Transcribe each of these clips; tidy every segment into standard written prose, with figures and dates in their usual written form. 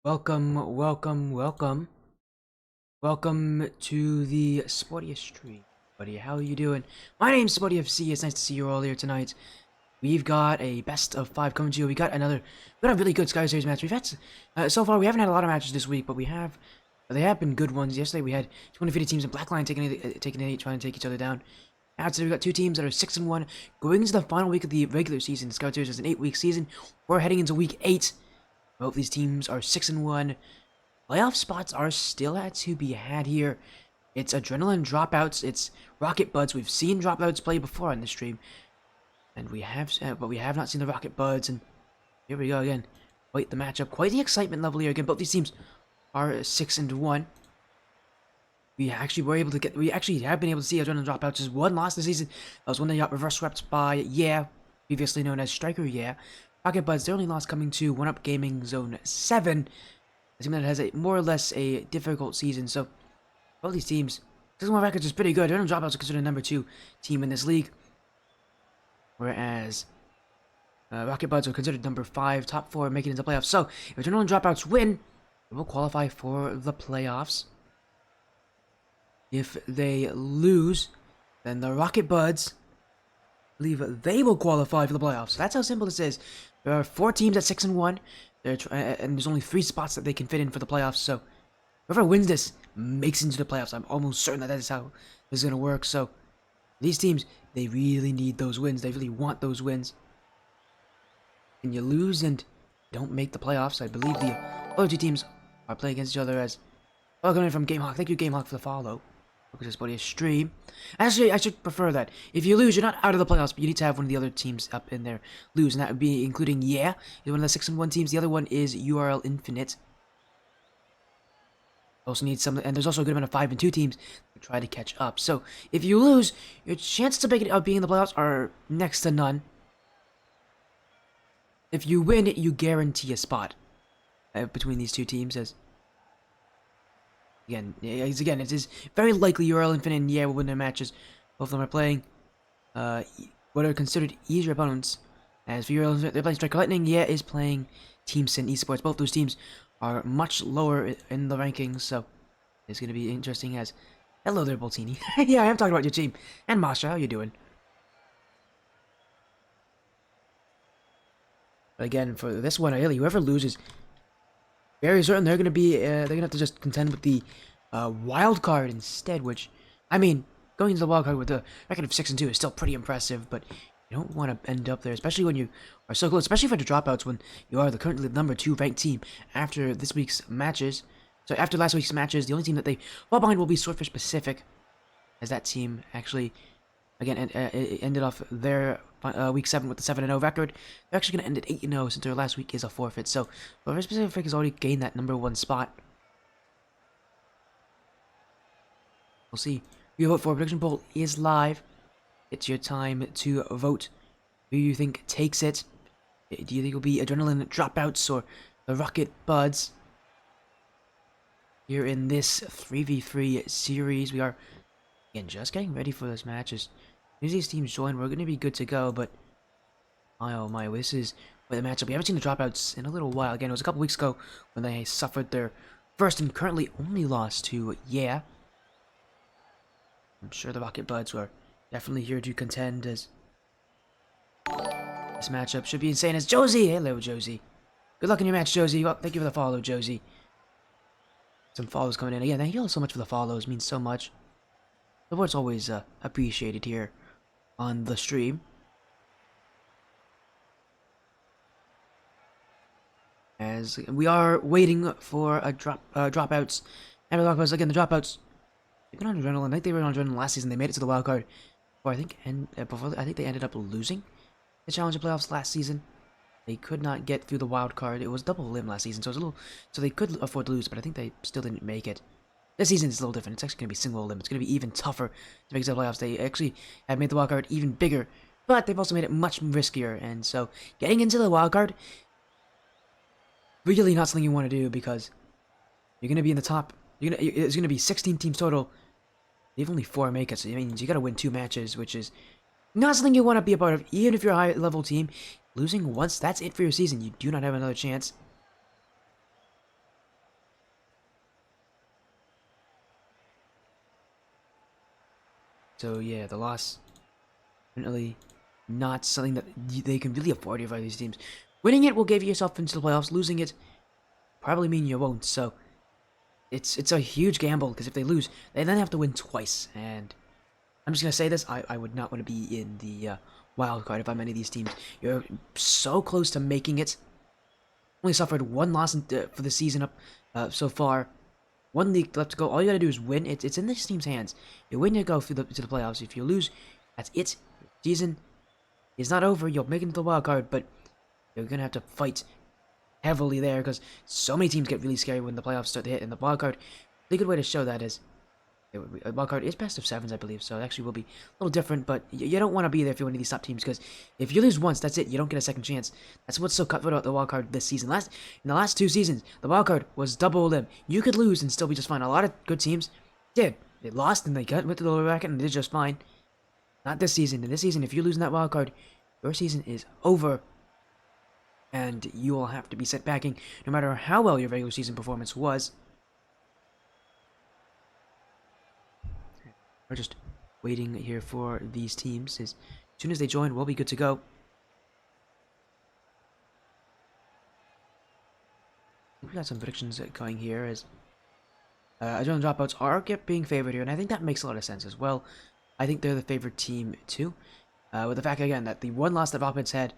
Welcome to the Sportiest stream, buddy. How are you doing? My name's Sporty FC. It's nice to see you all here tonight. We've got a best of 5 coming to you. We got a really good Skyward Series match. We've had so far we haven't had a lot of matches this week, but they have been good ones. Yesterday we had 2 undefeated teams in Blackline taking it, trying to take each other down. Now today we got 2 teams that are 6-1, going into the final week of the regular season. Skyward Series is an 8-week season. We're heading into week 8. Both these teams are 6-1. Playoff spots are still had to be had here. It's Adrenaline Dropouts. It's Rocket Buds. We've seen Dropouts play before on the stream, and but we have not seen the Rocket Buds. And here we go again. Quite the matchup. Quite the excitement level here again. Both these teams are 6-1. We actually have been able to see Adrenaline Dropouts just one loss this season. That was when they got reverse swept by previously known as Striker. Rocket Buds, their only loss coming to 1UP Gaming Zone 7. A team that has more or less a difficult season. So, both these teams, 6-1 records is pretty good. Adrenaline Dropouts are considered the number 2 team in this league. Whereas, Rocket Buds are considered number 5, top 4, making it into playoffs. So, if Adrenaline Dropouts win, they will qualify for the playoffs. If they lose, then the Rocket Buds, I believe they will qualify for the playoffs. That's how simple this is. There are 4 teams at 6-1, and there's only 3 spots that they can fit in for the playoffs. So, whoever wins this makes it into the playoffs. I'm almost certain that is how this is going to work. So, these teams, they really need those wins. They really want those wins. And you lose and don't make the playoffs. I believe the other 2 teams are playing against each other as... Welcome in from GameHawk. Thank you, GameHawk, for the follow. Look at this, buddy. A stream. Actually, I should prefer that. If you lose, you're not out of the playoffs, but you need to have one of the other teams up in there lose, and that would be including is one of the 6-1 teams. The other one is URL Infinite. Also need some, and there's also a good amount of 5-2 teams to try to catch up. So if you lose, your chances to make it out being in the playoffs are next to none. If you win, you guarantee a spot between these 2 teams. Again, it is very likely URL Infinite and will win their matches. Both of them are playing what are considered easier opponents. As for URL Infinite, they're playing Striker Lightning. Is playing Team Sin Esports. Both those teams are much lower in the rankings, so it's going to be interesting as... Hello there, Boltini. Yeah, I am talking about your team. And Masha, how you doing? But again, for this one, really, whoever loses... Very certain they're gonna have to just contend with the wild card instead. Which, I mean, going into the wild card with a record of 6-2 is still pretty impressive. But you don't want to end up there, especially when you are so close. Especially for the dropouts, when you are the currently number 2 ranked team after this week's matches. So after last week's matches, the only team that they fall behind will be Swordfish Pacific, as that team actually, again, ended off their week 7 with the 7-0 record. They're actually going to end at 8-0 since their last week is a forfeit. So, Swordfish Pacific has already gained that number 1 spot. We'll see. Your vote for prediction poll is live. It's your time to vote. Who you think takes it? Do you think it'll be Adrenaline Dropouts or the Rocket Buds? Here in this 3v3 series, we are, again, just getting ready for this match. As soon as these teams join, we're going to be good to go, but oh my, this is where the matchup. We haven't seen the Dropouts in a little while. Again, it was a couple weeks ago when they suffered their first and currently only loss to I'm sure the Rocket Buds were definitely here to contend, as this matchup should be insane. As Josie, hello Josie. Good luck in your match, Josie. Well, thank you for the follow, Josie. Some follows coming in. Again, thank you all so much for the follows. It means so much. The word's always appreciated here on the stream. As we are waiting for a dropouts. And the dropouts, again, the dropouts, they've been on Adrenaline. I think they were on Adrenaline last season. They made it to the wild card. Or I think I think they ended up losing the Challenger playoffs last season. They could not get through the wild card. It was double limb last season, so it was so they could afford to lose, but I think they still didn't make it. This season is a little different. It's actually going to be single limb. It's going to be even tougher to make it to the playoffs. They actually have made the wild card even bigger, but they've also made it much riskier. And so, getting into the wild card, really not something you want to do, because you're going to be in the top. It's going to be 16 teams total. They have only 4 make it, so I mean, you got to win 2 matches, which is not something you want to be a part of. Even if you're a high-level team, losing once, that's it for your season. You do not have another chance. So yeah, the loss definitely not something that they can really afford here for these teams. Winning it will give yourself into the playoffs. Losing it probably mean you won't. So it's a huge gamble because if they lose, they then have to win twice. And I'm just gonna say this: I would not want to be in the wild card if I'm any of these teams. You're so close to making it. Only suffered one loss for the season up so far. One league left to go. All you gotta do is win. It's in this team's hands. You win, you go to the playoffs. If you lose, that's it. Season is not over. You'll make it into the wild card, but you're gonna have to fight heavily there because so many teams get really scary when the playoffs start to hit. And the wild card, a good way to show that is a wild card is best of sevens, I believe. So it actually will be a little different, but you don't want to be there if you're one of these top teams because if you lose once, that's it. You don't get a second chance. That's what's so cutthroat about the wild card this season. In the last 2 seasons, the wild card was double limb. You could lose and still be just fine. A lot of good teams did. They lost and they went to the lower bracket and they did just fine. Not this season. In this season, if you lose in that wild card, your season is over. And you will have to be set backing no matter how well your regular season performance was. We're just waiting here for these teams. As soon as they join, we'll be good to go. We got some predictions going here as Adrenaline Dropouts are being favored here, and I think that makes a lot of sense as well. I think they're the favorite team too. With the fact again that the one loss that Dropouts had,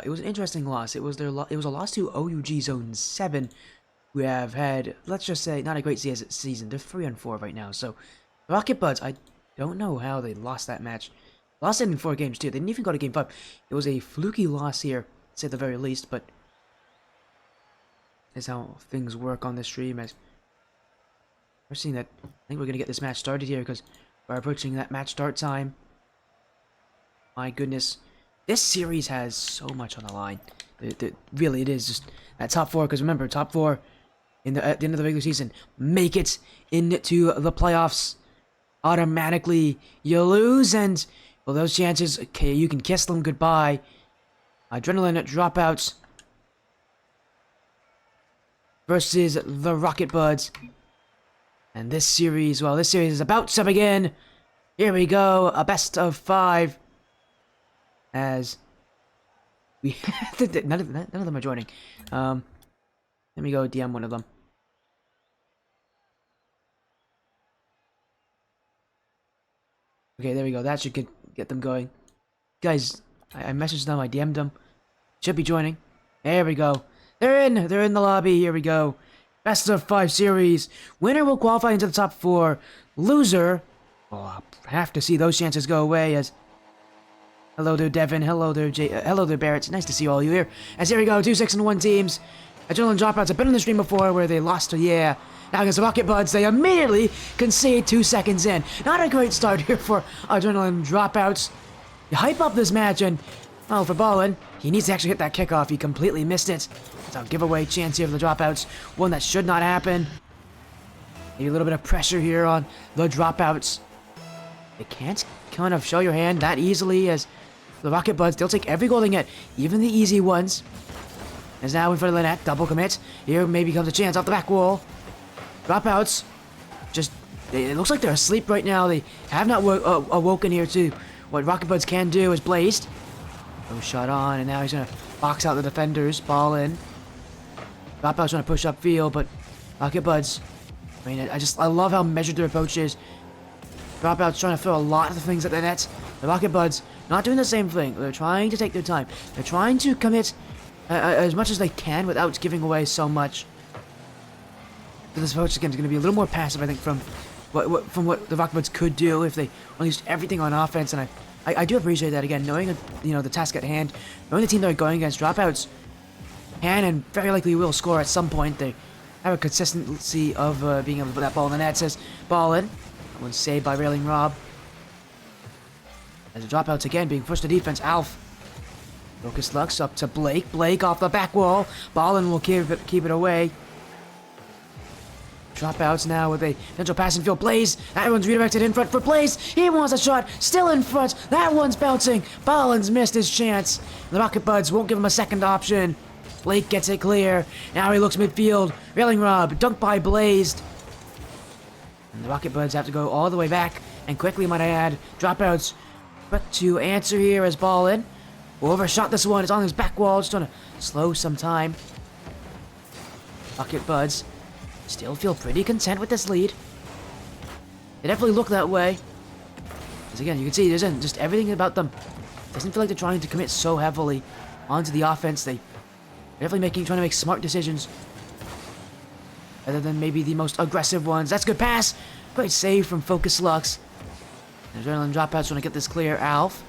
it was an interesting loss. It was a loss to OUG Zone 7, who have had, let's just say, not a great season. They're 3-4 right now, so Rocket Buds, I don't know how they lost that match. Lost it in 4 games too. They didn't even go to game 5. It was a fluky loss here, to say the very least, but that's how things work on this stream. As we're seeing that, I think we're gonna get this match started here because we're approaching that match start time. My goodness, this series has so much on the line. Really, it is just that top 4. Because remember, top 4 at the end of the regular season make it into the playoffs. Automatically, you lose, and well, those chances, okay, you can kiss them goodbye. Adrenaline Dropouts versus the Rocket Buds. And this series, well, this series is about to begin. Here we go, a best of 5. As we none of them are joining. Let me go DM one of them. Okay, there we go. That should get them going. Guys, I messaged them, I DM'd them. Should be joining. There we go. They're in the lobby. Here we go. Best of 5 series. Winner will qualify into the top 4. Loser, well, I'll have to see those chances go away as hello there, Devin. Hello there, hello there, Barrett. Nice to see all you here. As here we go, 2 6-1 teams. Adrenaline Dropouts have been on the stream before where they lost to Now against the Rocket Buds, they immediately concede 2 seconds in. Not a great start here for Adrenaline Dropouts. You hype up this match and, well, for Ballin, he needs to actually hit that kickoff. He completely missed it. It's a giveaway chance here for the Dropouts. One that should not happen. Maybe a little bit of pressure here on the Dropouts. They can't kind of show your hand that easily as the Rocket Buds, they'll take every goal they get, even the easy ones. As now in front of the net, double commit. Here maybe comes a chance off the back wall. Dropouts, just, it looks like they're asleep right now. They have not awoken here to what Rocket Buds can do as Blazed. No shot on, and now he's going to box out the defenders. Ball in. Dropouts trying to push upfield, but Rocket Buds, I mean, I love how measured their approach is. Dropouts trying to throw a lot of things at the net. The Rocket Buds not doing the same thing. They're trying to take their time. They're trying to commit as much as they can without giving away so much. So this approach again is going to be a little more passive, I think, from what the Rocket Buds could do if they unleashed everything on offense. And I do appreciate that again, knowing the task at hand, knowing the team they're going against. Dropouts can and very likely will score at some point. They have a consistency of being able to put that ball in the net. Says ball in. That one's saved by Railing Rob. As the Dropouts again being pushed to defense. Alf. Focus Lux up to Blake. Blake off the back wall. Ballin will keep it away. Dropouts now with a potential passing field. Blaze. That one's redirected in front for Blaze. He wants a shot. Still in front. That one's bouncing. Ballin's missed his chance. The Rocket Buds won't give him a second option. Blake gets it clear. Now he looks midfield. Railing Rob. Dunked by Blazed. And the Rocket Buds have to go all the way back And quickly, might I add, Dropouts quick to answer here as ball in. Overshot this one. It's on his back wall. Just trying to slow some time. Rocket Buds still feel pretty content with this lead. They definitely look that way. Because again, you can see there's just everything about them doesn't feel like they're trying to commit so heavily onto the offense. They're definitely trying to make smart decisions. Other than maybe the most aggressive ones. That's a good pass. Great save from Focus Lux. Adrenaline Dropouts trying to get this clear. Alf.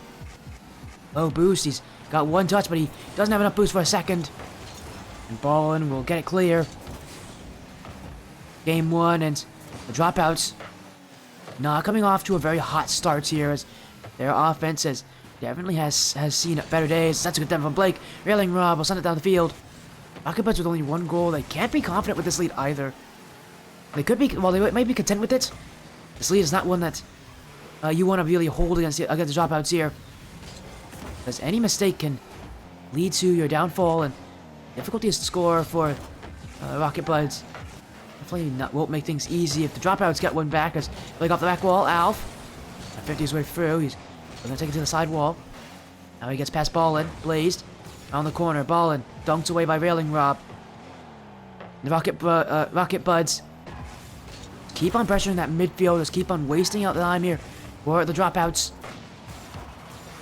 Low boost. He's got one touch, but he doesn't have enough boost for a second. And Ballin will get it clear. Game 1 and the Dropouts coming off to a very hot start here as their offense definitely has seen better days. That's a good time from Blake. Railing Rob will send it down the field. Rocket Buds with only one goal. They can't be confident with this lead either. They could be, well, they might be content with it. This lead is not one that you want to really hold against the Dropouts here. Because any mistake can lead to your downfall, and difficulty to score for Rocket Buds. Definitely won't make things easy if the Dropouts get one back. As Blake off the back wall, Alf 50 his way through. He's going to take it to the side wall. Now he gets past Ballin. Blazed around the corner. Ballin dunked away by Railing Rob. The Rocket Buds keep on pressuring that midfield. Just keep on wasting out the time here for the Dropouts.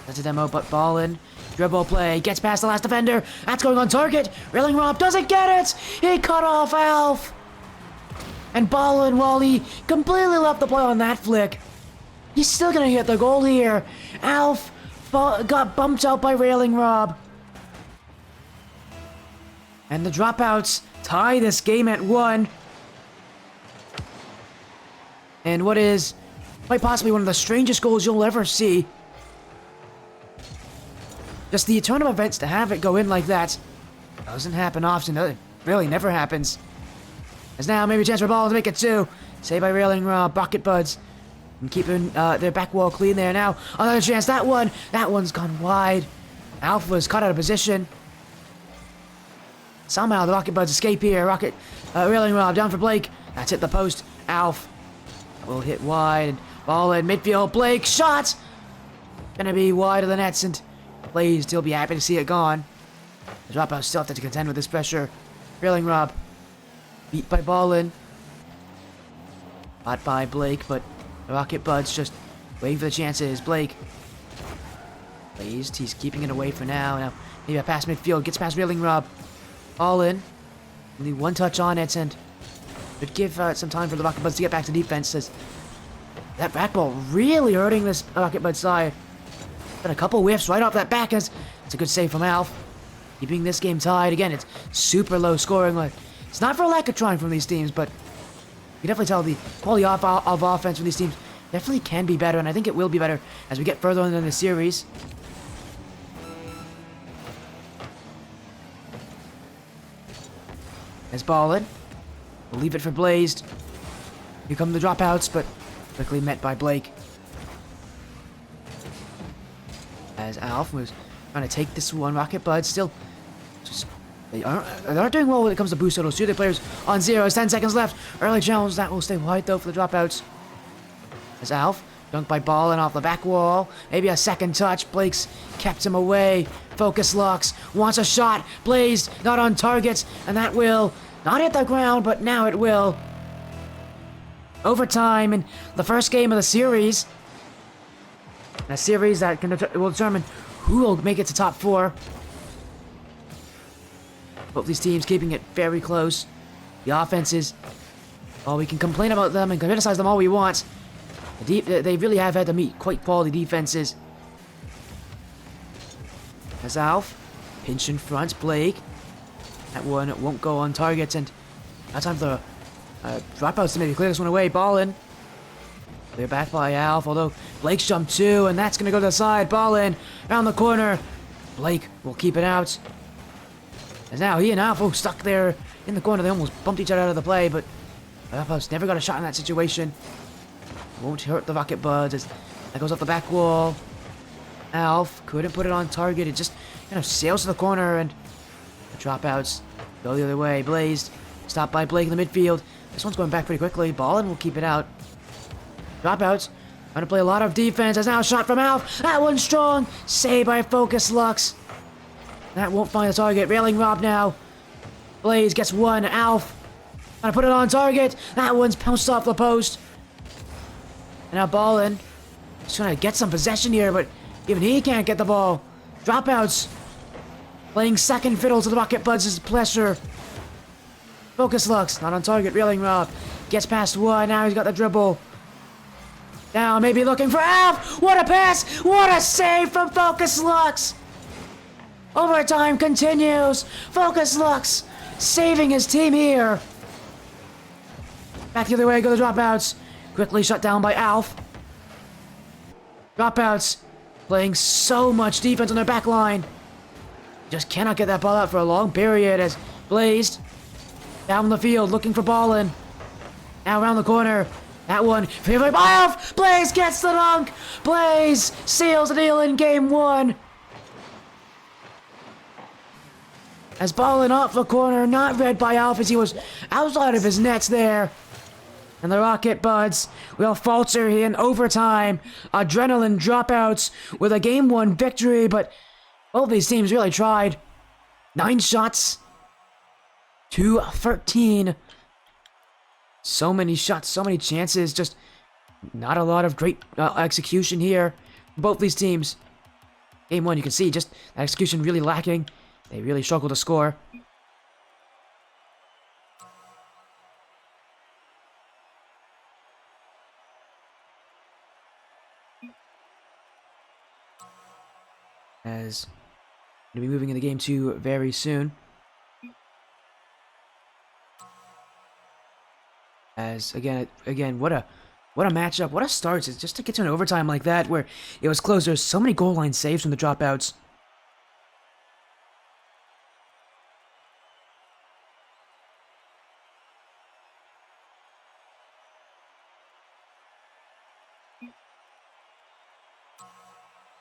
That's a demo, but Ballin. Dribble play. Gets past the last defender. That's going on target. Railing Rob doesn't get it. He cut off Alf. And Ballin, while he completely left the play on that flick, he's still going to hit the goal here. Alf got bumped out by Railing Rob. And the Dropouts tie this game at 1. And what is quite possibly one of the strangest goals you'll ever see. Just the turn of events to have it go in like that doesn't happen often. It really never happens. As now maybe a chance for Ballin to make it 2. Saved by Railing Rob. Rocket Buds. And keeping their back wall clean there now. Another chance. That one's gone wide. Alf was caught out of position. Somehow the Rocket Buds escape here. Railing Rob down for Blake. That's hit the post. Alf will hit wide. Ball in midfield. Blake shot. Gonna be wide of the nets, and Blaze still be happy to see it gone. The Dropouts still have to contend with this pressure. Railing Rob beat by Ballin. Caught by Blake, but the Rocket Buds just waiting for the chances. Blake. Blazed. He's keeping it away for now. Now, maybe a pass midfield. Gets past Railing Rob. Ballin. Only one touch on it, and would give some time for the Rocket Buds to get back to defense. As that back ball really hurting this Rocket Bud side. Got a couple whiffs right off that back. It's a good save from Alf. Keeping this game tied. Again, it's super low scoring. It's not for a lack of trying from these teams, but you can definitely tell the quality of offense from these teams definitely can be better, and I think it will be better as we get further on in the series. As Ballin. We'll leave it for Blazed. Here come the Dropouts, but quickly met by Blake. As Alf was trying to take this one. Rocket Buds still just they aren't doing well when it comes to boost totals. 2 players on 0. 10 seconds left. Early challenge that will stay wide though for the Dropouts. As Alf dunked by Ballin off the back wall. Maybe a second touch. Blake's kept him away. Focus Lux wants a shot. Blazed not on target, and that will not hit the ground, but now it will. Overtime in the first game of the series. A series that will determine who will make it to top 4. Both these teams keeping it very close. The offenses, well, we can complain about them and criticize them all we want. They really have had to meet quite quality defenses. As Alf, pinch in front, Blake. That one won't go on target, and now time for the Dropouts to maybe clear this one away. Ballin. Clear back by Alf, although Blake's jumped 2, and that's going to go to the side. Ballin around the corner. Blake will keep it out. And now he and Alf stuck there in the corner. They almost bumped each other out of the play, but Dropouts never got a shot in that situation. Won't hurt the Rocket Buds as that goes off the back wall. Alf couldn't put it on target. It just kind of sails to the corner, and the Dropouts go the other way. Blazed. Stopped by Blake in the midfield. This one's going back pretty quickly. Ballin will keep it out. Dropouts Trying to play a lot of defense. As now a shot from Alf. That one's strong. Saved by Focus Lux. That won't find the target. Railing Rob now. Blaze gets one. Alf. Trying to put it on target. That one's pounced off the post. And now Ballin. Just trying to get some possession here, but even he can't get the ball. Dropouts. Playing second fiddle to the Rocket Buds' pleasure. Focus Lux. Not on target. Railing Rob. Gets past one. Now he's got the dribble. Now maybe looking for Alf. What a pass. What a save from Focus Lux. Overtime continues. Focus Lux saving his team here. Back the other way go the Dropouts. Quickly shut down by Alf. Dropouts playing so much defense on their back line. Just cannot get that ball out for a long period as Blazed down the field looking for Ballin. Now around the corner. That one favored by Alf. Blaze gets the dunk. Blaze seals the deal in game one. As Ballin off the corner, not read by Alf as he was outside of his nets there. And the Rocket Buds will falter in overtime. Adrenaline Dropouts with a game one victory, but both these teams really tried. 9 shots to 13. So many shots, so many chances, just not a lot of great execution here. Both these teams. Game one, you can see just that execution really lacking. They really struggle to score. As we'll be moving into game two very soon. As again, what a matchup, what a start! It's just to get to an overtime like that where it was close. There's so many goal line saves from the Dropouts.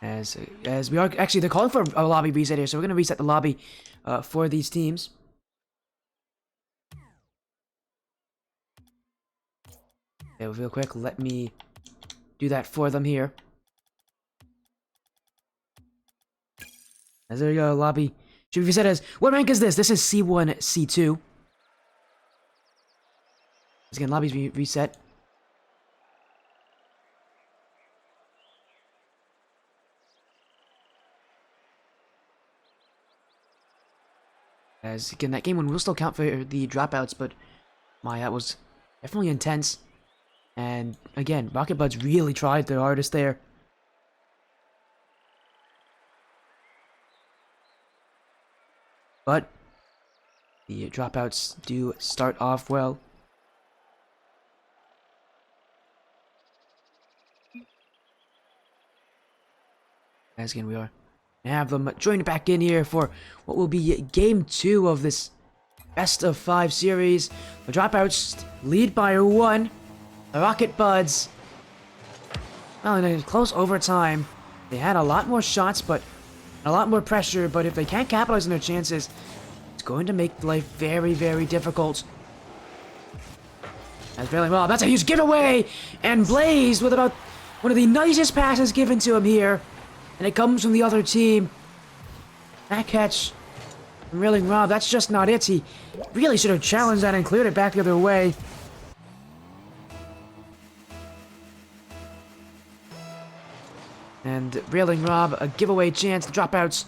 As we are actually, they're calling for a lobby reset here, so we're gonna reset the lobby for these teams. Okay, real quick, let me do that for them here. As there you go, lobby should be reset as, what rank is this? This is C1, C2. Again, lobbies reset. As again, that game one will still count for the Dropouts, but that was definitely intense. And again, Rocket Buds really tried their hardest there. But the Dropouts do start off well. As again, we are have them join back in here for what will be game two of this best of 5 series. The Dropouts lead by 1. The Rocket Buds, well, in a close overtime, they had a lot more shots, but a lot more pressure, but if they can't capitalize on their chances, it's going to make life very, very difficult. That's really well. That's a huge giveaway, and Blaze with about one of the nicest passes given to him here, and it comes from the other team. That catch from Railing Rob, that's just not it. He really should have challenged that and cleared it back the other way. And Railing Rob, a giveaway chance. The Dropouts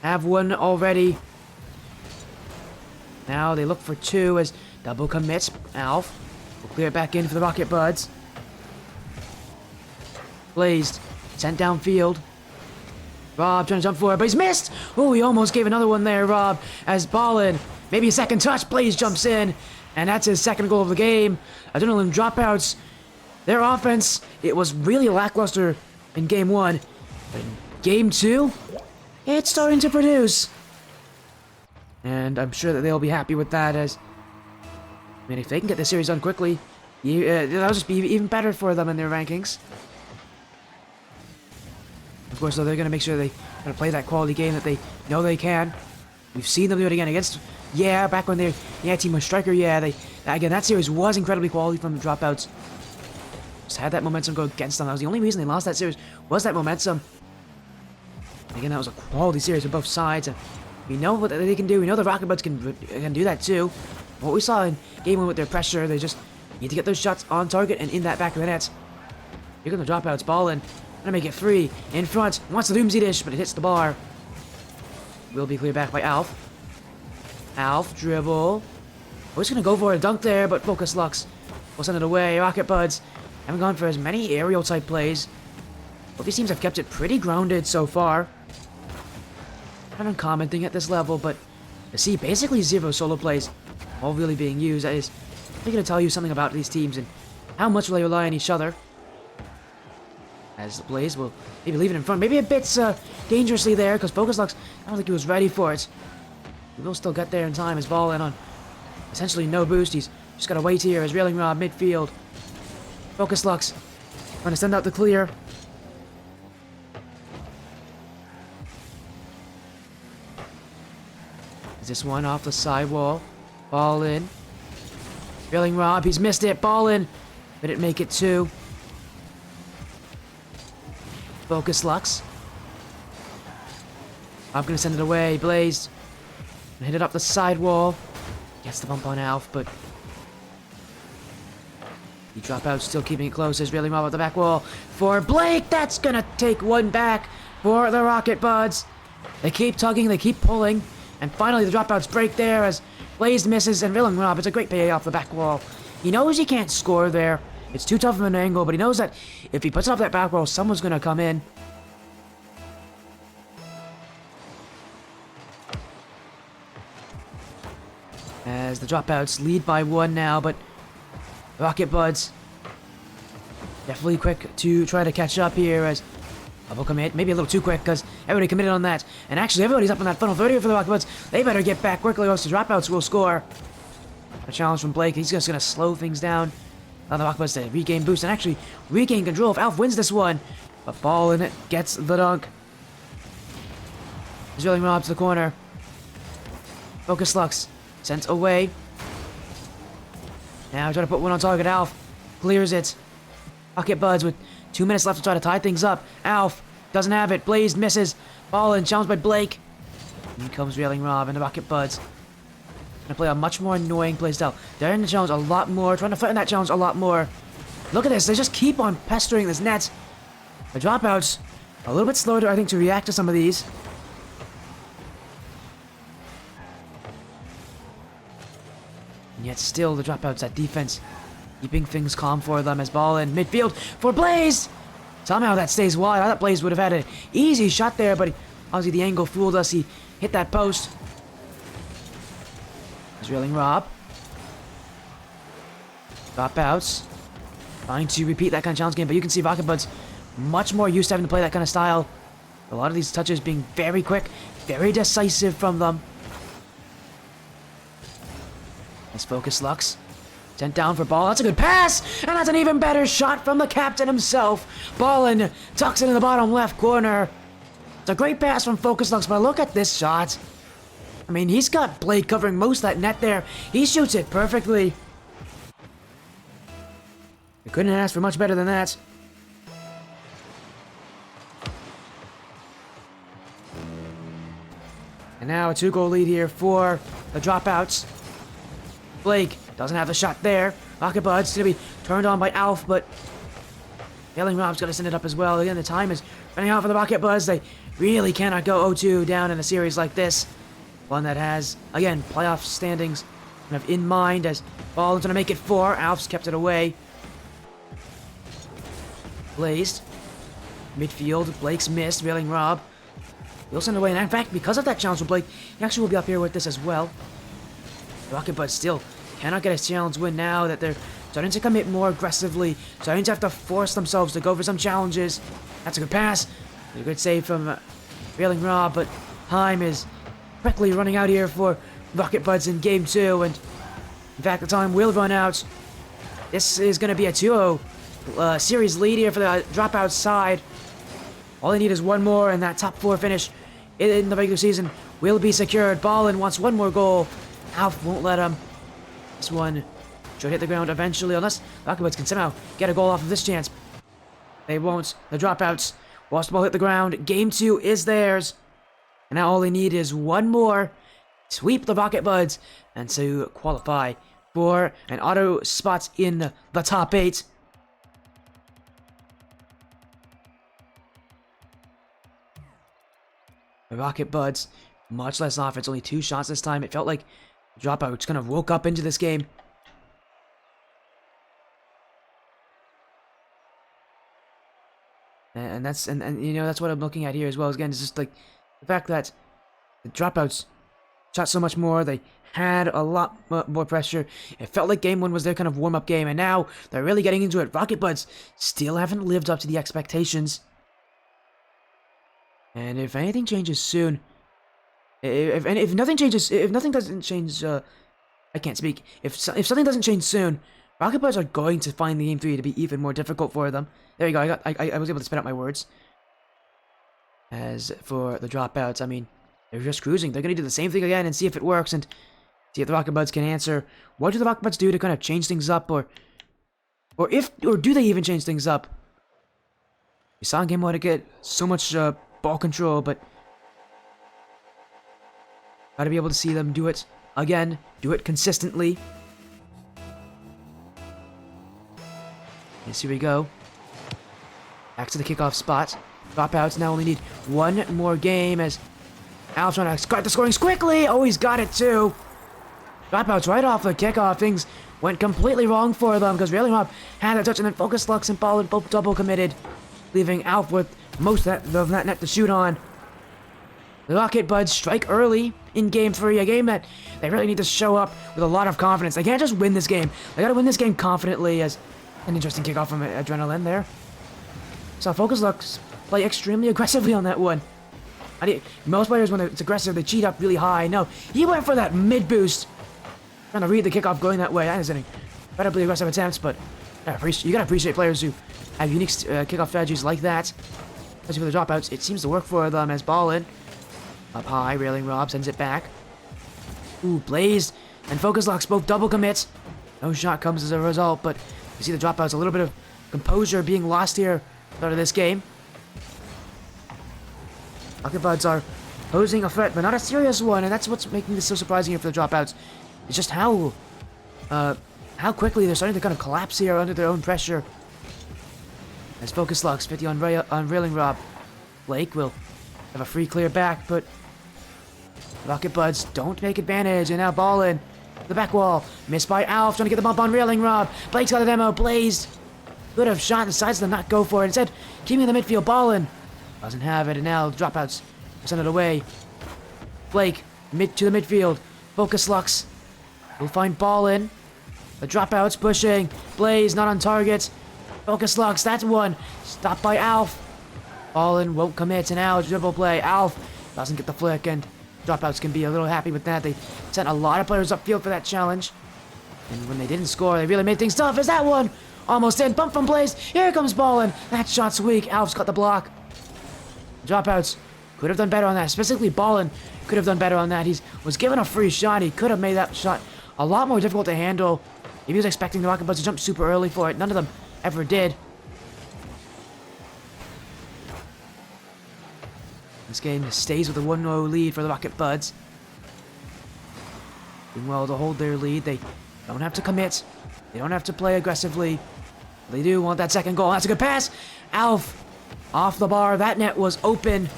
have one already. Now they look for 2 as double commits. Alf will clear it back in for the Rocket Buds. Blazed, sent downfield. Rob trying to jump for it, but he's missed! Oh, he almost gave another one there, Rob. As Ballin, maybe a second touch. Blaze jumps in, and that's his second goal of the game. Adrenaline Dropouts, their offense, it was really lackluster in game 1. But in game 2, it's starting to produce. And I'm sure that they'll be happy with that, as I mean, if they can get this series done quickly, that'll just be even better for them in their rankings. Of course, though, they're going to make sure they play that quality game that they know they can. We've seen them do it again against, back when team was Striker, again, that series was incredibly quality from the Dropouts. Just had that momentum go against them. That was the only reason they lost that series, was that momentum. Again, that was a quality series for both sides. And we know what they can do. We know the Rocket Buds can do that too. What we saw in Game 1 with their pressure, they just need to get those shots on target and in that back of the net. Here come the Dropouts, ball in. Gonna make it 3 in front. Wants the Doomsday Dish, but it hits the bar. Will be cleared back by Alf. Alf, dribble. Oh, he's gonna go for a dunk there, but Focus Lux will send it away. Rocket Buds haven't gone for as many aerial type plays. Both these teams have kept it pretty grounded so far. Not an uncommon thing at this level, but to see basically 0 solo plays all really being used, that is really going to tell you something about these teams and how much will they rely on each other. As the Blaze will maybe leave it in front, maybe a bit dangerously there, because Focus Lux, I don't think he was ready for it. He will still get there in time as ball in on essentially no boost. He's just got to wait here as Railing Rod midfield. Focus Lux trying to send out the clear. Is this one off the sidewall? Ball in. Railing Rob, he's missed it. Ball in. Did it make it 2? Focus Lux. I'm gonna send it away. Blaze. Gonna hit it up the sidewall. Gets the bump on Alf, but the Dropout still keeping it close as Railing Rob at the back wall for Blake. That's gonna take one back for the Rocket Buds. They keep tugging, they keep pulling, and finally the Dropouts break there as Blaze misses and Railing Rob. It's a great pay off the back wall. He knows he can't score there. It's too tough of an angle, but he knows that if he puts it off that back wall, someone's gonna come in. As the Dropouts lead by 1 now, but Rocket Buds definitely quick to try to catch up here as double commit, maybe a little too quick because everybody committed on that. And actually everybody's up on that funnel 30 for the Rocket Buds. They better get back quickly or else the Dropouts will score. A challenge from Blake. He's just going to slow things down. Allow the Rocket Buds to regain boost and actually regain control if Alf wins this one. But ball in it, gets the dunk. He's Railing Rob to the corner. Focus Lux. Sent away. Now trying to put one on target. Alf clears it. Rocket Buds with 2 minutes left to try to tie things up. Alf doesn't have it. Blaze misses. Ball in. Challenged by Blake. In comes Railing Rob and the Rocket Buds. Gonna play a much more annoying playstyle. They're in the challenge a lot more. Trying to threaten that challenge a lot more. Look at this. They just keep on pestering this net. The Dropouts a little bit slower, I think, to react to some of these. And yet still the Dropouts at defense keeping things calm for them as ball in midfield for Blaze. Somehow that stays wide. I thought Blaze would have had an easy shot there, but obviously the angle fooled us. He hit that post. He's Railing Rob. Dropouts. Trying to repeat that kind of challenge game, but you can see Rocket Buds much more used to having to play that kind of style. A lot of these touches being very quick, very decisive from them. Let's focus Lux. Sent down for ball. That's a good pass! And that's an even better shot from the captain himself. Ballin tucks it in the bottom left corner. It's a great pass from Focus Lux, but look at this shot. I mean, he's got Blade covering most of that net there. He shoots it perfectly. You couldn't ask for much better than that. And now a 2-goal lead here for the Dropouts. Blake doesn't have the shot there. Rocket Buds going to be turned on by Alf, but Railing Rob's going to send it up as well. Again, the time is running out for the Rocket Buds. They really cannot go 0-2 down in a series like this. One that has, again, playoff standings kind of in mind as Ball's going to make it 4. Alf's kept it away. Blazed. Midfield. Blake's missed. Railing Rob. He'll send it away. And in fact, because of that challenge from Blake, he actually will be up here with this as well. Rocket Buds still cannot get a challenge win now that they're starting to commit more aggressively, starting to have to force themselves to go for some challenges. That's a good pass. A good save from Railing Rob, but time is quickly running out here for Rocket Buds in Game 2, and in fact the time will run out. This is going to be a 2-0 series lead here for the Dropout side. All they need is one more, and that top 4 finish in the regular season will be secured. Ballin wants one more goal. Alf won't let him. This one should hit the ground eventually, unless Rocket Buds can somehow get a goal off of this chance. They won't. The Dropouts. Watch the ball hit the ground. Game 2 is theirs. And now all they need is one more. Sweep the Rocket Buds. And to qualify for an auto spot in the top 8. The Rocket Buds, much less offense, only 2 shots this time. It felt like Dropouts kind of woke up into this game. And that's you know, that's what I'm looking at here as well. Again, it's just like the fact that the Dropouts shot so much more. They had a lot more pressure. It felt like game 1 was their kind of warm-up game, and now they're really getting into it. Rocket Buds still haven't lived up to the expectations. And if anything changes soon, if nothing changes, if nothing doesn't change, I can't speak. If something doesn't change soon, Rocket Buds are going to find the game 3 to be even more difficult for them. There you go. I was able to spit out my words. As for the Dropouts, I mean, they're just cruising. They're gonna do the same thing again and see if it works and see if the Rocket Buds can answer. What do the Rocket Buds do to kind of change things up, or do they even change things up? We saw in game 1 to get so much ball control, but gotta be able to see them do it again, do it consistently. Yes, here we go. Back to the kickoff spot. Dropouts now only need one more game as Al's trying to start the scoring quickly. Oh, he's got it too. Dropouts right off the kickoff. Things went completely wrong for them because Railing Rob had a touch and then Focus Lux and Ballin both double committed, leaving Alf with most of that net to shoot on. The Rocket Buds strike early in Game 3, a game that they really need to show up with a lot of confidence. They can't just win this game. They gotta win this game confidently. As an interesting kickoff from Adrenaline there. So Focus Lux play extremely aggressively on that one. Most players, when it's aggressive, they cheat up really high. No, he went for that mid boost. Trying to read the kickoff going that way. That is an incredibly aggressive attempts, but you gotta appreciate players who have unique kickoff strategies like that. Especially for the Dropouts, it seems to work for them as Ballin. Up high, Railing Rob sends it back. Ooh, Blaze and Focus Lux both double commits. No shot comes as a result, but you see the Dropouts, a little bit of composure being lost here out of this game. Rocket Buds are posing a threat, but not a serious one, and that's what's making this so surprising here for the Dropouts. It's just how quickly they're starting to kind of collapse here under their own pressure. As Focus Lux, 50 on Railing Rob. Blake will have a free clear back, but Rocket Buds don't make advantage, and now Ballin. The back wall, missed by Alf, trying to get the bump on Railing Rob. Blake's got a demo, Blazed. Could have shot, decides to not go for it. Instead, keeping the midfield, Ballin. Doesn't have it, and now Dropouts send it away. Blake, to the midfield. Focus Lux will find Ballin. The Dropouts pushing. Blaze not on target. Focus Lux, that's one. Stopped by Alf. Ballin won't commit, and now dribble play. Alf doesn't get the flick, and Dropouts can be a little happy with that. They sent a lot of players upfield for that challenge. And when they didn't score, they really made things tough. Is that one? Almost in. Bump from Blaze. Here comes Ballin. That shot's weak. Alf's got the block. Dropouts could have done better on that. Specifically, Ballin could have done better on that. He was given a free shot. He could have made that shot a lot more difficult to handle. If he was expecting the Rocket Buds to jump super early for it, none of them ever did. This game stays with a 1-0 lead for the Rocket Buds. Doing well to hold their lead. They don't have to commit. They don't have to play aggressively. They do want that second goal. That's a good pass. Alf off the bar. That net was open.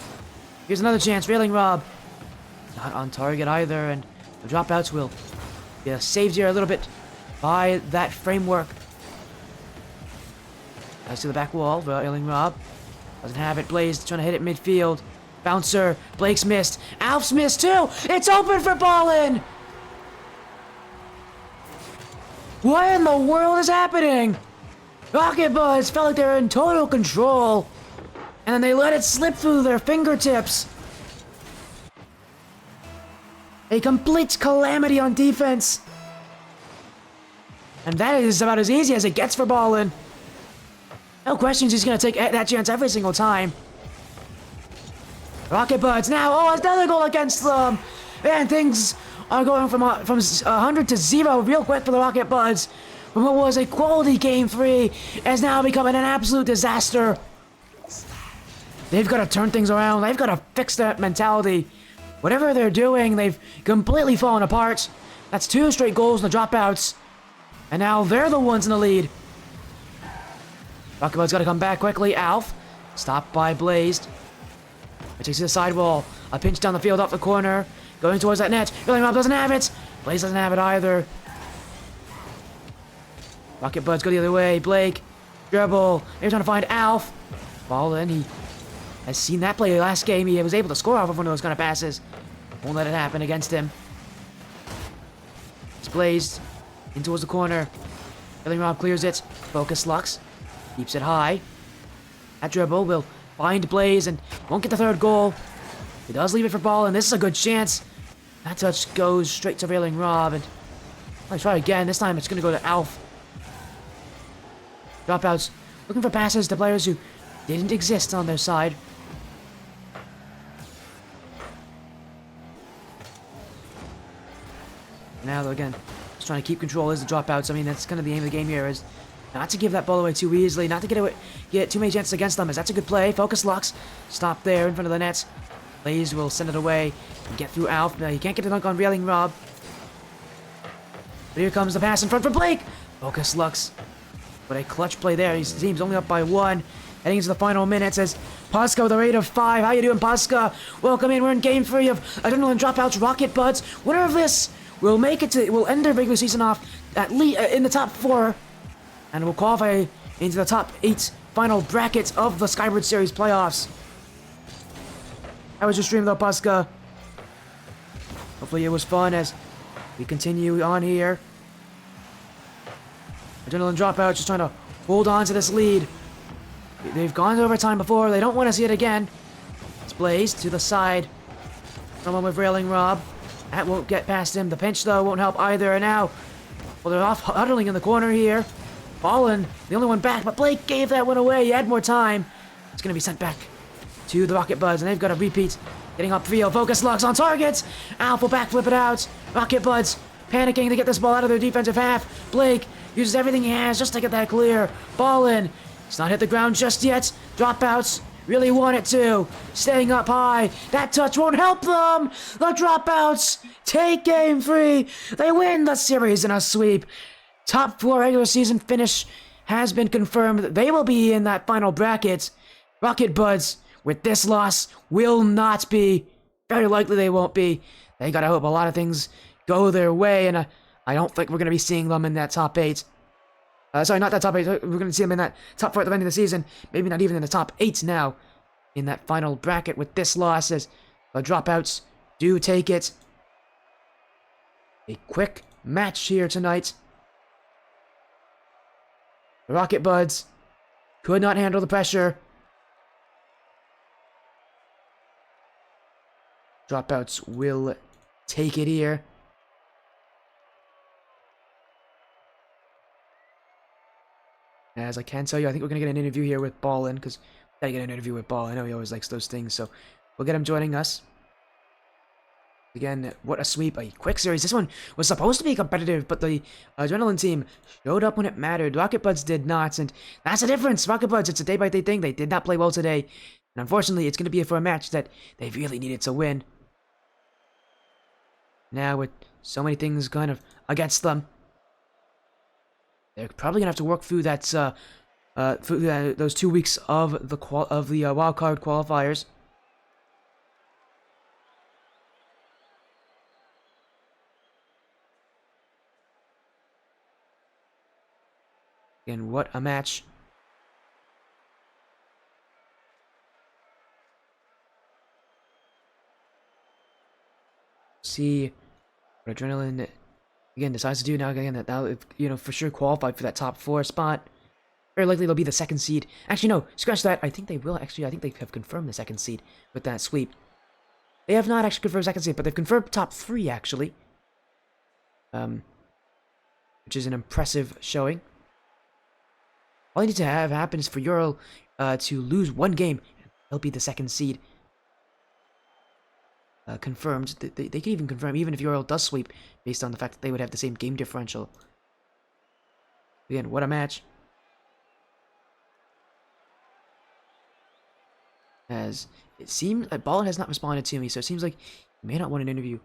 Here's another chance. Railing Rob not on target either, and the Dropouts will get saved here a little bit by that framework. As to the back wall, Railing Rob doesn't have it. Blaze trying to hit it midfield. Bouncer. Blake's missed. Alf's missed too. It's open for Ballin. What in the world is happening? Rocket Buds felt like they were in total control, and then they let it slip through their fingertips. A complete calamity on defense. And that is about as easy as it gets for Ballin. No questions, he's going to take that chance every single time. Rocket Buds now, oh, another goal against them. And things are going from 100 to 0 real quick for the Rocket Buds. From what was a quality Game 3 is now becoming an absolute disaster. They've got to turn things around. They've got to fix that mentality. Whatever they're doing, they've completely fallen apart. That's 2 straight goals in the dropouts. And now they're the ones in the lead. Rocket Bud's got to come back quickly. Alf, stopped by Blazed. It takes to the sidewall. A pinch down the field off the corner. Going towards that net. Rolling Rob doesn't have it. Blaze doesn't have it either. Rocket Bud's go the other way. Blake. Dribble. Maybe trying to find Alf. Ball in. He has seen that play last game. He was able to score off of one of those kind of passes. Won't let it happen against him. It's Blazed. In towards the corner. Rolling Rob clears it. Focus Lux. Keeps it high. That dribble will find Blaze and won't get the 3rd goal. He does leave it for Ball, and this is a good chance. That touch goes straight to Railing Rob, and let's try again. This time it's going to go to Alf. Dropouts looking for passes to players who didn't exist on their side. Now, though, again, just trying to keep control is the dropouts. I mean, that's kind of the aim of the game here, is not to give that ball away too easily, not to get too many chances against them, as that's a good play. Focus Lux. Stop there in front of the net. Blaze will send it away and get through Alf. Now, he can't get the dunk on Railing Rob. But here comes the pass in front for Blake. Focus Lux. What a clutch play there. His team's only up by 1. Heading into the final minutes as Posca with a rate of 5. How you doing, Posca? Welcome in. We're in Game 3 of Adrenaline Dropouts Rocket Buds. Winner of this will make it to, will end their regular season off at least in the top 4. And will qualify into the top 8 final brackets of the Skyward Series playoffs. How was your stream though, Posca? Hopefully it was fun as we continue on here. Adrenaline Dropout just trying to hold on to this lead. They've gone to overtime before. They don't want to see it again. It's Blaze to the side. Someone with Railing Rob. That won't get past him. The pinch, though, won't help either. And now, well, they're off huddling in the corner here. Ballin, the only one back, but Blake gave that one away. He had more time. It's going to be sent back to the Rocket Buds, and they've got a repeat. Getting up field. Focus Lux on target. Alf will backflip it out. Rocket Buds panicking to get this ball out of their defensive half. Blake uses everything he has just to get that clear. Ball in. It's not hit the ground just yet. Dropouts really want it to. Staying up high. That touch won't help them. The Dropouts take Game 3. They win the series in a sweep. Top 4 regular season finish has been confirmed. They will be in that final bracket. Rocket Buds, with this loss, will not be. Very likely they won't be. They gotta hope a lot of things go their way, and I don't think we're gonna be seeing them in that top 8. Sorry, not that top 8. We're gonna see them in that top 4 at the end of the season. Maybe not even in the top 8 now. In that final bracket with this loss, as the Dropouts do take it. A quick match here tonight. The Rocket Buds could not handle the pressure. Dropouts will take it here. As I can tell you, I think we're going to get an interview here with Ballin, because we got to get an interview with Ball. I know he always likes those things, so we'll get him joining us. Again, what a sweep, a quick series. This one was supposed to be competitive, but the Adrenaline team showed up when it mattered. Rocket Buds did not, and that's the difference. Rocket Buds, it's a day-by-day thing. They did not play well today, and unfortunately, it's going to be for a match that they really needed to win. Now, with so many things kind of against them, they're probably gonna have to work through that, those 2 weeks of the wild card qualifiers. Again, what a match! See what Adrenaline again decides to do now. Again, that now, you know, for sure qualified for that top 4 spot. Very likely they'll be the 2nd seed. Actually, no, scratch that. I think they will. Actually, I think they have confirmed the 2nd seed with that sweep. They have not actually confirmed 2nd seed, but they've confirmed top 3 actually. Which is an impressive showing. All you need to have happen is for Ural to lose 1 game. They'll be the 2nd seed. confirmed. They can even confirm even if URL does sweep based on the fact that they would have the same game differential. Again, what a match. As it seems that Ballin has not responded to me, so it seems like he may not want an interview.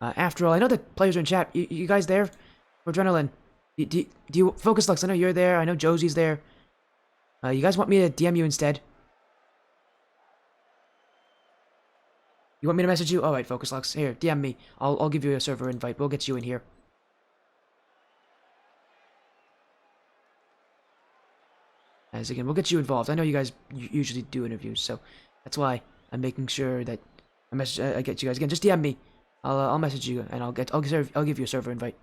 After all, I know that players are in chat. You guys there for Adrenaline? Do you Focus Lux? I know you're there. I know Josie's there. You guys want me to DM you instead? You want me to message you? Alright, Focus Lux. Here, DM me. I'll give you a server invite. We'll get you in here. As again, we'll get you involved. I know you guys usually do interviews, so that's why I'm making sure that I get you guys again. Just DM me. I'll message you and I'll give you a server invite.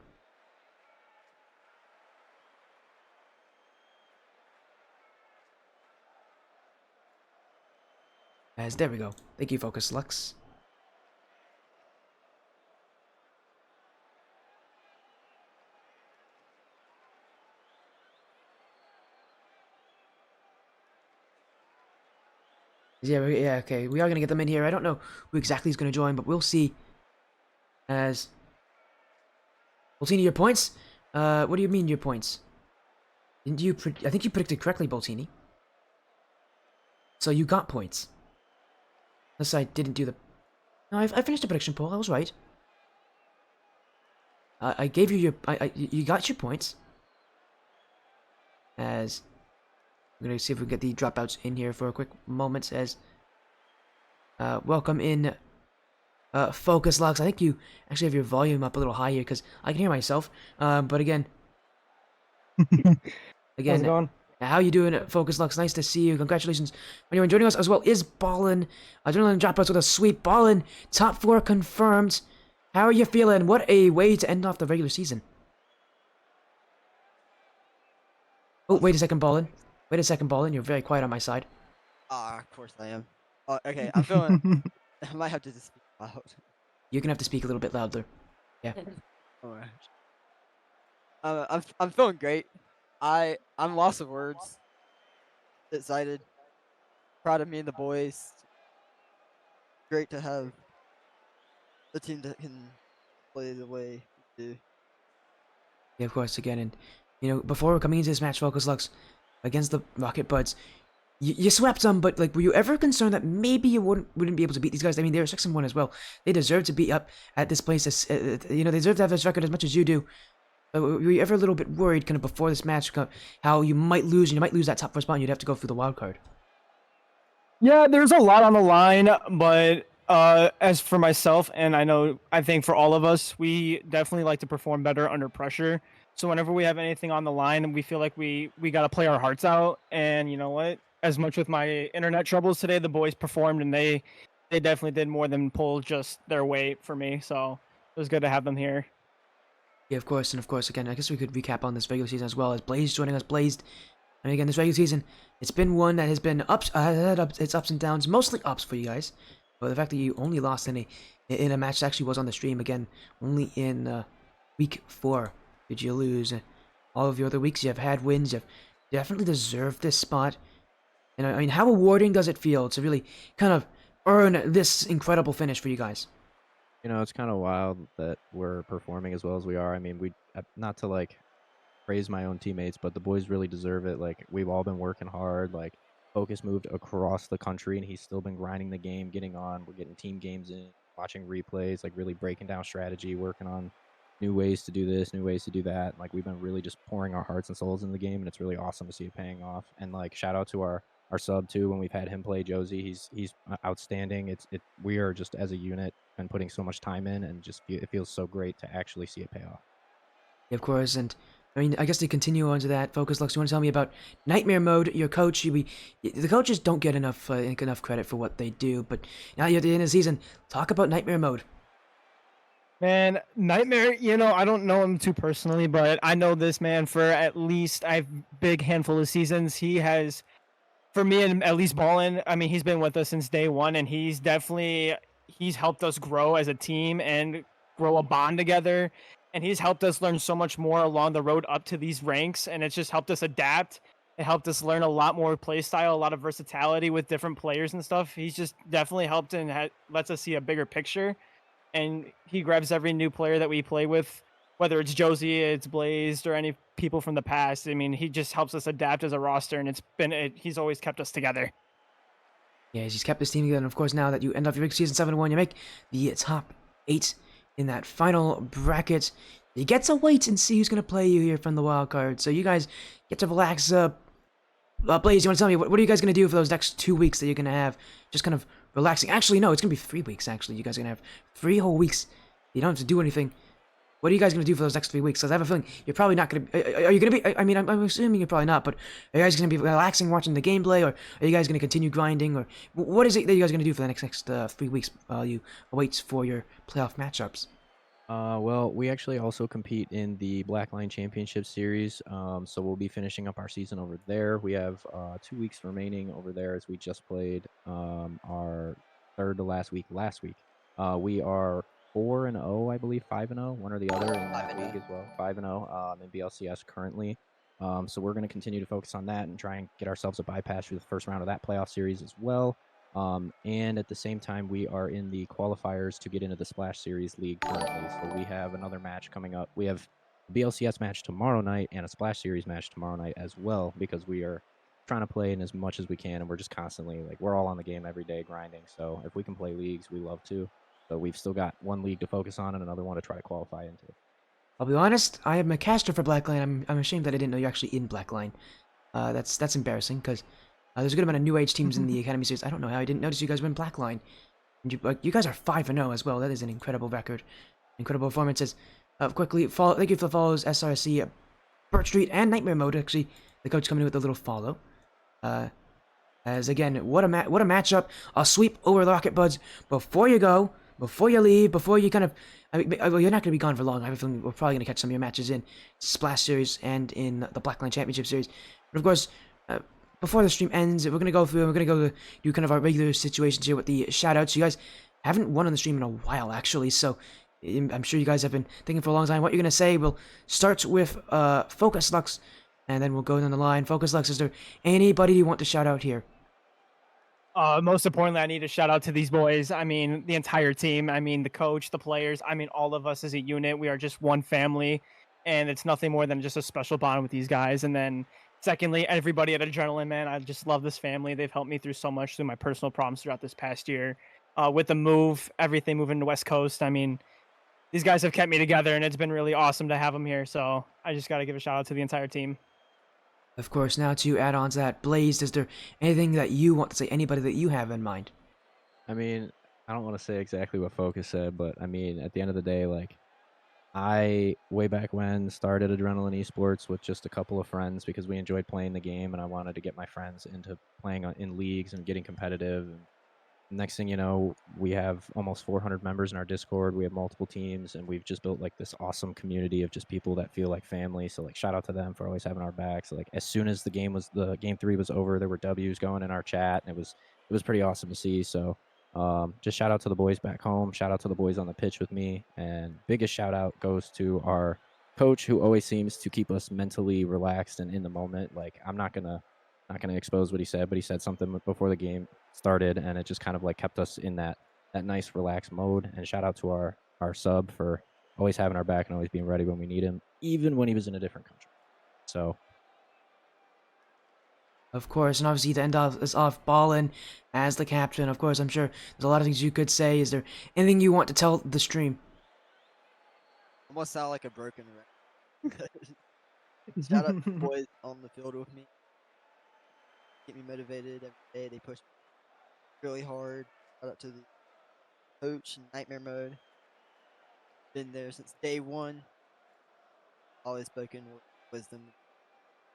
As there we go. Thank you, Focus Lux. Yeah, okay. We are gonna get them in here. I don't know who exactly is gonna join, but we'll see. As Boltini, your points? What do you mean your points? Didn't you? I think you predicted correctly, Boltini. So you got points. Unless I didn't do the. No, I finished the prediction poll. I was right. I gave you your. You got your points. As I'm gonna see if we can get the dropouts in here for a quick moment. As welcome in, Focus Lux. I think you actually have your volume up a little higher because I can hear myself. But again, How's it going? how you doing, Focus Lux? Nice to see you. Congratulations on you joining us as well. Is Ballin? Adrenaline dropouts with a sweep. Ballin, top 4 confirmed. How are you feeling? What a way to end off the regular season. Oh, wait a second, Ballin. Wait a second, Ballin. You're very quiet on my side. Of course I am. Okay, I'm feeling. I might have to just speak loud. You're gonna have to speak a little bit louder. Yeah. Alright. I'm feeling great. I'm lost of words. Excited. Proud of me and the boys. Great to have the team that can play the way we do. Yeah, of course. Again, and you know, before coming into this match, Focus Lux against the Rocket Buds, you swept them, but like, were you ever concerned that maybe you wouldn't be able to beat these guys? I mean, they were 6-1 as well. They deserve to be up at this place. You know, they deserve to have this record as much as you do. But were you ever a little bit worried, kind of before this match, how you might lose, and you might lose that top 4 spot, and you'd have to go through the wild card? Yeah, there's a lot on the line, but as for myself, and I think for all of us, we definitely like to perform better under pressure. So whenever we have anything on the line, we feel like we got to play our hearts out. And you know what? As much with my internet troubles today, the boys performed, and they definitely did more than pull just their weight for me. So it was good to have them here. Yeah, of course, and of course, again, I guess we could recap on this regular season as well as Blaze joining us. Blaze, and again, this regular season, it's been one that has been its ups and downs, mostly ups for you guys. But the fact that you only lost in a match that actually was on the stream, again, only in week 4 did you lose. All of your other weeks, you have had wins. You've definitely deserved this spot. And I mean, how rewarding does it feel to really kind of earn this incredible finish for you guys? You know, it's kind of wild that we're performing as well as we are. I mean, not to like praise my own teammates, but the boys really deserve it. Like, we've all been working hard. Like, Focus moved across the country, and he's still been grinding the game, getting on. We're getting team games in, watching replays, like really breaking down strategy, working on new ways to do this, new ways to do that. Like, we've been really just pouring our hearts and souls in the game, and it's really awesome to see it paying off. And like, shout out to our sub too. When we've had him play Josie, he's outstanding. We are just as a unit been putting so much time in, and just it feels so great to actually see it pay off. Yeah, of course, and I mean, I guess to continue on to that, Focus Lux, you want to tell me about Nightmare Mode? Your coach, the coaches don't get enough credit for what they do, but now you're at the end of the season. Talk about Nightmare Mode. Man, Nightmare, you know, I don't know him too personally, but I know this man for at least a big handful of seasons. He has, for me, and at least Ballin, I mean, he's been with us since day one, and he's helped us grow as a team and grow a bond together. And he's helped us learn so much more along the road up to these ranks, and it's just helped us adapt. It helped us learn a lot more play style, a lot of versatility with different players and stuff. He's just definitely helped and lets us see a bigger picture. And he grabs every new player that we play with, whether it's Josie, it's Blazed, or any people from the past. I mean, he just helps us adapt as a roster, and he's always kept us together. Yeah, he's kept this team together, and of course, now that you end off your big season 7-1, you make the top 8 in that final bracket. You get to wait and see who's going to play you here from the wild card. So you guys get to relax. Blaze, you want to tell me, what are you guys going to do for those next 2 weeks that you're going to have? Just kind of relaxing. Actually, no, it's going to be 3 weeks, actually. You guys are going to have 3 whole weeks. You don't have to do anything. What are you guys going to do for those next 3 weeks? Because I have a feeling you're probably not going to... Are you going to be... I mean, I'm assuming you're probably not, but are you guys going to be relaxing watching the gameplay, or are you guys going to continue grinding, or what is it that you guys are going to do for the next 3 weeks while you await for your playoff matchups? Well, we actually also compete in the Black Line Championship Series, so we'll be finishing up our season over there. We have 2 weeks remaining over there as we just played our third to last week last week. We are 4-0, I believe, 5-0, one or the other in that league as well. 5-0 in BLCS currently. So we're going to continue to focus on that and try and get ourselves a bypass through the first round of that playoff series as well. And at the same time, we are in the qualifiers to get into the Splash Series League currently. So we have another match coming up. We have a BLCS match tomorrow night and a Splash Series match tomorrow night as well, because we are trying to play in as much as we can, and we're just constantly, like, we're all on the game every day grinding. So if we can play leagues, we love to. So we've still got one league to focus on and another one to try to qualify into. I'll be honest, I am a caster for Blackline. I'm ashamed that I didn't know you're actually in Blackline. That's embarrassing, because there's a good amount of new age teams in the Academy Series. I don't know how I didn't notice you guys were in Blackline. And you guys are 5-0 as well. That is an incredible record. Incredible performances. Quickly, thank you for the follows, SRC, Birch Street, and Nightmare Mode. Actually, the coach coming in with a little follow. As again, what a matchup. I'll sweep over the Rocket Buds before you go, before you leave, before you kind of... I mean, well, you're not going to be gone for long. I have a feeling we're probably going to catch some of your matches in Splash Series and in the Blackline Championship Series. But of course, before the stream ends, we're going to go through and we're going to go do kind of our regular situations here with the shoutouts. You guys haven't won on the stream in a while, actually, so I'm sure you guys have been thinking for a long time what you're going to say. We'll start with Focus Lux, and then we'll go down the line. Focus Lux, is there anybody you want to shout out here? Most importantly, I need to shout out to these boys. I mean, the entire team. I mean, the coach, the players. I mean, all of us as a unit. We are just one family, and it's nothing more than just a special bond with these guys. And then, secondly, everybody at Adrenaline, man. I just love this family. They've helped me through so much through my personal problems throughout this past year. With the move, everything moving to West Coast. I mean, these guys have kept me together, and it's been really awesome to have them here. So I just got to give a shout out to the entire team. Of course, now to add on to that, Blaze, is there anything that you want to say, anybody that you have in mind? I mean, I don't want to say exactly what Focus said, but I mean, at the end of the day, like, I, way back when, started Adrenaline Esports with just a couple of friends because we enjoyed playing the game, and I wanted to get my friends into playing in leagues and getting competitive. And next thing you know, we have almost 400 members in our Discord. We have multiple teams, and we've just built like this awesome community of just people that feel like family. So like, shout out to them for always having our backs. Like, as soon as the game 3 was over, there were W's going in our chat, and it was pretty awesome to see. So just shout out to the boys back home. Shout out to the boys on the pitch with me, and biggest shout out goes to our coach, who always seems to keep us mentally relaxed and in the moment. Like, I'm not gonna expose what he said, but he said something before the game started, and it just kind of like kept us in that nice relaxed mode. And shout out to our sub for always having our back and always being ready when we need him, even when he was in a different country. So Of course, and obviously to end off is off Ballin as the captain. Of course, I'm sure there's a lot of things you could say. Is there anything you want to tell the stream? Almost sound like a broken record. Shout out to the boys on the field with me. Keep me motivated every day. They push me really hard. Shout out to the coach in Nightmare Mode. Been there since day one. Always spoken wisdom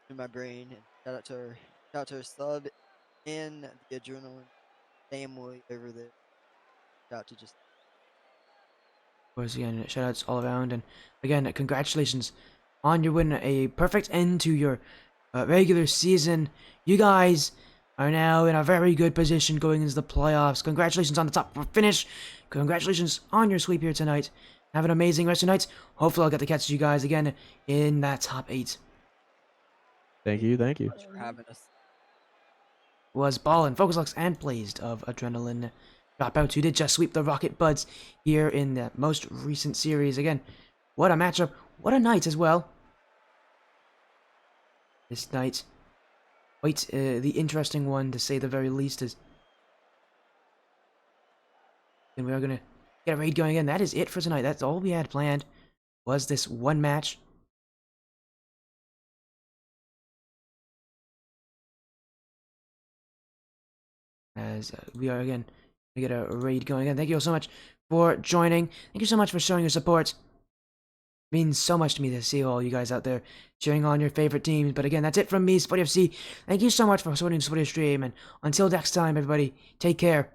through my brain. And shout out to our sub and the Adrenaline family over there. Shout out to just. Of course, again, shout outs all around, and again, congratulations on your win. A perfect end to your regular season. You guys are now in a very good position going into the playoffs. Congratulations on the top finish. Congratulations on your sweep here tonight. Have an amazing rest of your night. Hopefully I'll get to catch you guys again in that top 8. Thank you. Thank you. Thanks for having us. Was Ballin, Focus Lux, and Blazed of Adrenaline Dropouts, who did just sweep the Rocket Buds here in the most recent series. Again, what a matchup. What a night as well. This night, quite the interesting one to say the very least. Is and we are gonna get a raid going again. That is it for tonight. That's all we had planned. Was this one match? As we are again gonna get a raid going again. Thank you all so much for joining. Thank you so much for showing your support. It means so much to me to see all you guys out there cheering on your favorite teams. But again, that's it from me, Spuddy FC. Thank you so much for supporting the Spuddy stream, and until next time, everybody, take care.